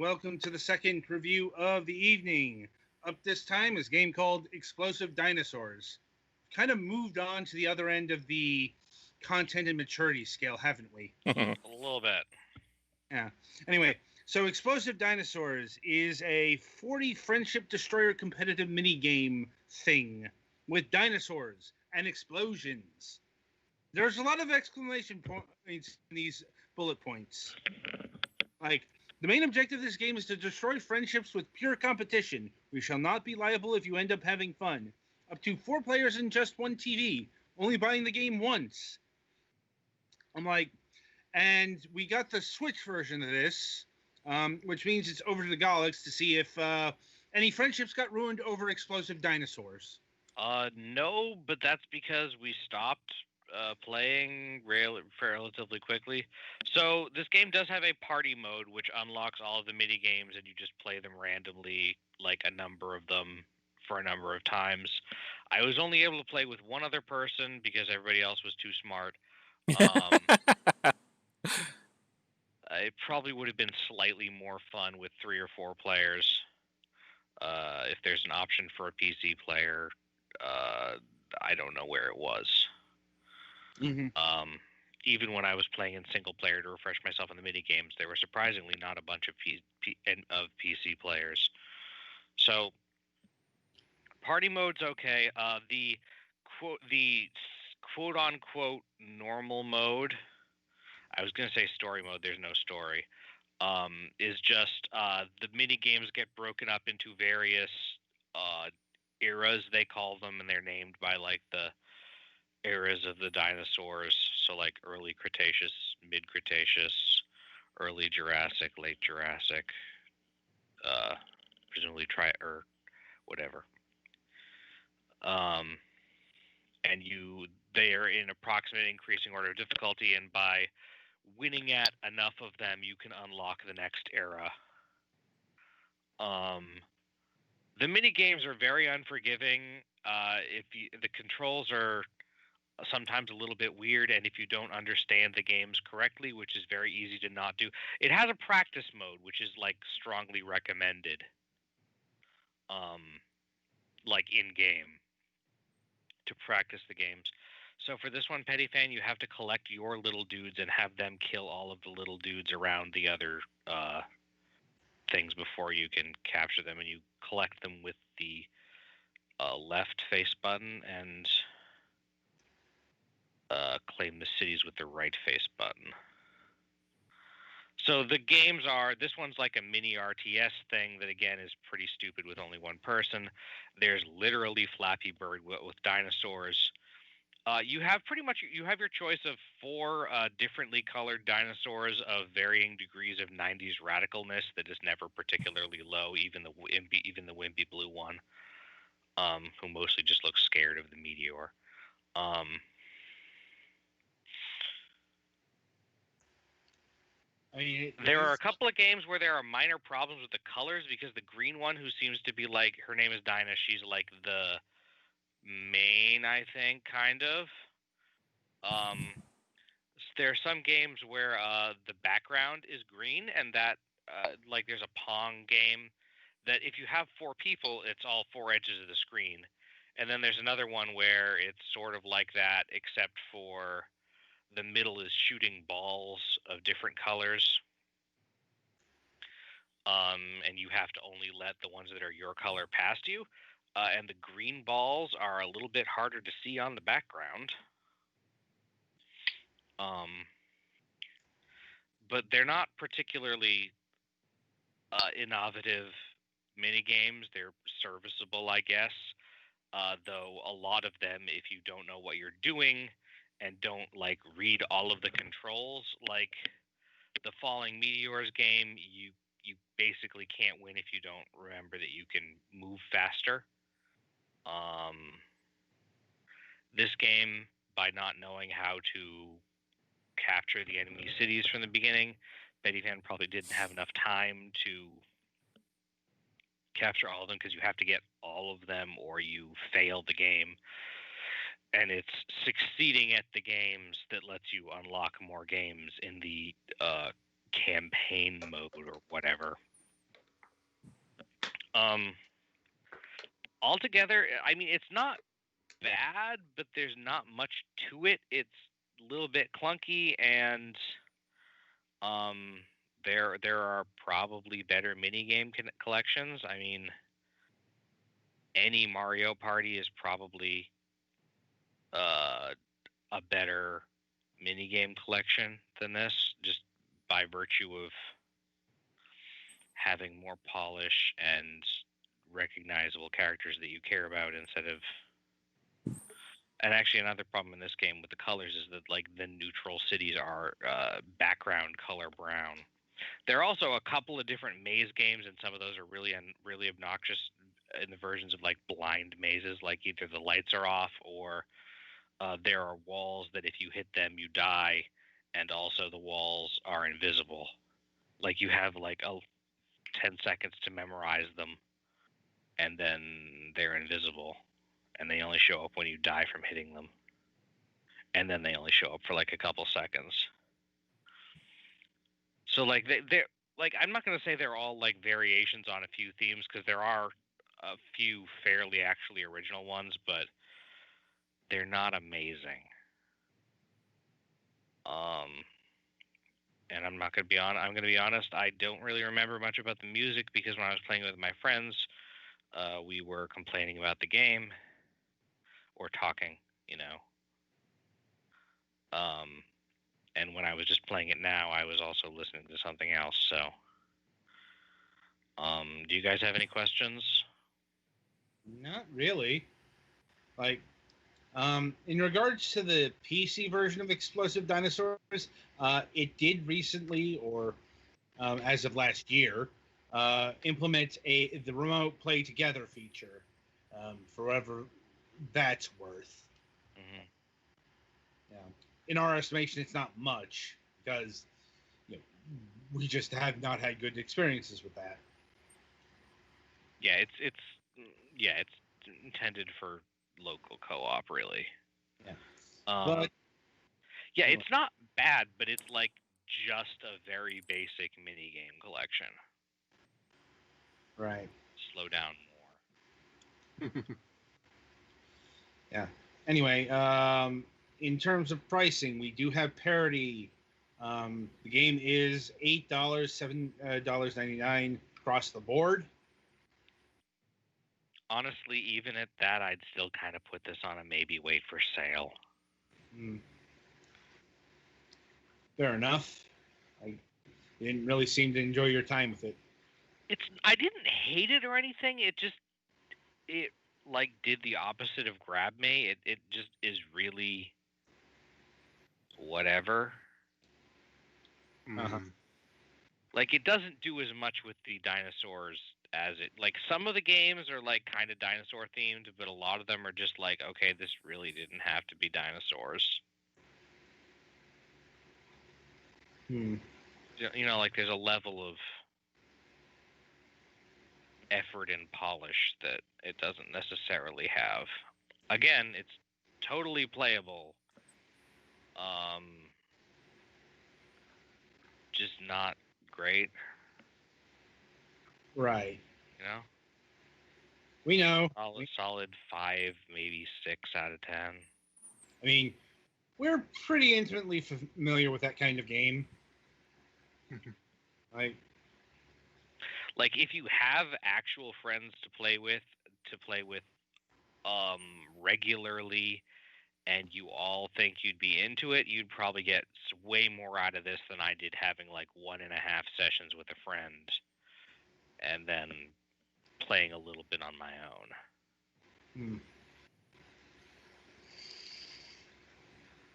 welcome to the second review of the evening. Up this time is a game called Explosive Dinosaurs. Kind of moved on to the other end of the content and maturity scale, haven't we? A little bit. Yeah. Anyway, so Explosive Dinosaurs is a 40 friendship destroyer competitive minigame thing with dinosaurs and explosions. There's a lot of exclamation points in these bullet points. Like, the main objective of this game is to destroy friendships with pure competition. We shall not be liable if you end up having fun. Up to 4 players in just one TV. Only buying the game once. I'm like, and we got the Switch version of this, which means it's over to the Galax to see if any friendships got ruined over explosive dinosaurs. No, but that's because we stopped playing relatively quickly. So this game does have a party mode, which unlocks all of the mini games, and you just play them randomly, like a number of them for a number of times. I was only able to play with one other person because everybody else was too smart. It probably would have been slightly more fun with 3 or 4 players. If there's an option for a PC player, I don't know where it was. Mm-hmm. Even when I was playing in single player to refresh myself in the mini games, there were surprisingly not a bunch of PC players. So party mode's okay. The quote unquote normal mode, I was gonna say story mode. There's no story. Is just the mini games get broken up into various eras, they call them, and they're named by like the eras of the dinosaurs. So like early Cretaceous, mid Cretaceous, early Jurassic, late Jurassic, presumably or whatever. And they are in approximate increasing order of difficulty, and by winning at enough of them, you can unlock the next era. The mini games are very unforgiving. The controls are sometimes a little bit weird, and if you don't understand the games correctly, which is very easy to not do, it has a practice mode, which is like strongly recommended, like in game, to practice the games. So for this one, Petty Fan, you have to collect your little dudes and have them kill all of the little dudes around the other things before you can capture them, and you collect them with the left face button and claim the cities with the right face button. So the games this one's like a mini RTS thing that again is pretty stupid with only one person. There's literally Flappy Bird with dinosaurs. You have your choice of 4 differently colored dinosaurs of varying degrees of 90s radicalness that is never particularly low, even the wimpy blue one, who mostly just looks scared of the meteor. There are a couple of games where there are minor problems with the colors because the green one, who seems to be like, her name is Dinah, she's like the main, I think, kind of. There are some games where the background is green, and that like there's a Pong game that if you have 4 people, it's all 4 edges of the screen. And then there's another one where it's sort of like that, except for the middle is shooting balls of different colors. And you have to only let the ones that are your color past you. And the green balls are a little bit harder to see on the background. But they're not particularly innovative mini games. They're serviceable, I guess. Though a lot of them, if you don't know what you're doing and don't like read all of the controls, like the Falling Meteors game, you basically can't win if you don't remember that you can move faster. This game, by not knowing how to capture the enemy cities from the beginning, Betty Fan probably didn't have enough time to capture all of them, because you have to get all of them or you fail the game. And it's succeeding at the games that lets you unlock more games in the campaign mode or whatever. Altogether, I mean, it's not bad, but there's not much to it. It's a little bit clunky, and there are probably better minigame collections. I mean, any Mario Party is probably uh, a better minigame collection than this, just by virtue of having more polish and recognizable characters that you care about instead of. And actually, another problem in this game with the colors is that like the neutral cities are background color brown. There are also a couple of different maze games, and some of those are really obnoxious in the versions of like blind mazes. Like either the lights are off, or there are walls that if you hit them, you die, and also the walls are invisible. Like you have like 10 seconds to memorize them, and then they're invisible, and they only show up when you die from hitting them, and then they only show up for like a couple seconds. So like they're like, I'm not going to say they're all like variations on a few themes, because there are a few fairly actually original ones, but they're not amazing. And I'm not going to be on. I'm going to be honest. I don't really remember much about the music, because when I was playing with my friends, we were complaining about the game or talking, you know. And when I was just playing it now, I was also listening to something else. So, do you guys have any questions? Not really. Like, in regards to the PC version of Explosive Dinosaurs, it did recently, or as of last year, implement the remote play together feature. For whatever that's worth. Mm-hmm. Yeah. In our estimation, it's not much, because we just have not had good experiences with that. Yeah, it's intended for local co-op, really. Yeah. But yeah, it's not bad, but it's like just a very basic mini game collection. Right. Slow down more. Yeah. Anyway, in terms of pricing, we do have parity. The game is $8, $7.99 across the board. Honestly, even at that, I'd still kind of put this on a maybe wait for sale. Fair enough. I didn't really seem to enjoy your time with it. I didn't hate it or anything. It like did the opposite of grab me. It just is really whatever. Uh-huh. Like it doesn't do as much with the dinosaurs as it, like some of the games are like kind of dinosaur themed, but a lot of them are just like, okay, this really didn't have to be dinosaurs. You know, like there's a level of effort and polish that it doesn't necessarily have. Again, it's totally playable. Just not great. Right. You know? We know. Solid 5, maybe 6 out of 10. I mean, we're pretty intimately familiar with that kind of game. Like if you have actual friends to play with regularly, and you all think you'd be into it, you'd probably get way more out of this than I did having like 1.5 sessions with a friend and then playing a little bit on my own.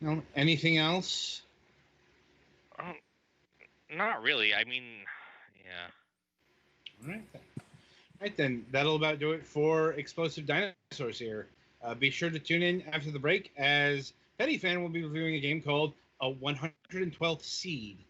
No, anything else? Not really. I mean, yeah. All right then. That'll about do it for Explosive Dinosaurs here. Be sure to tune in after the break, as Petty Fan will be reviewing a game called A 112th Seed.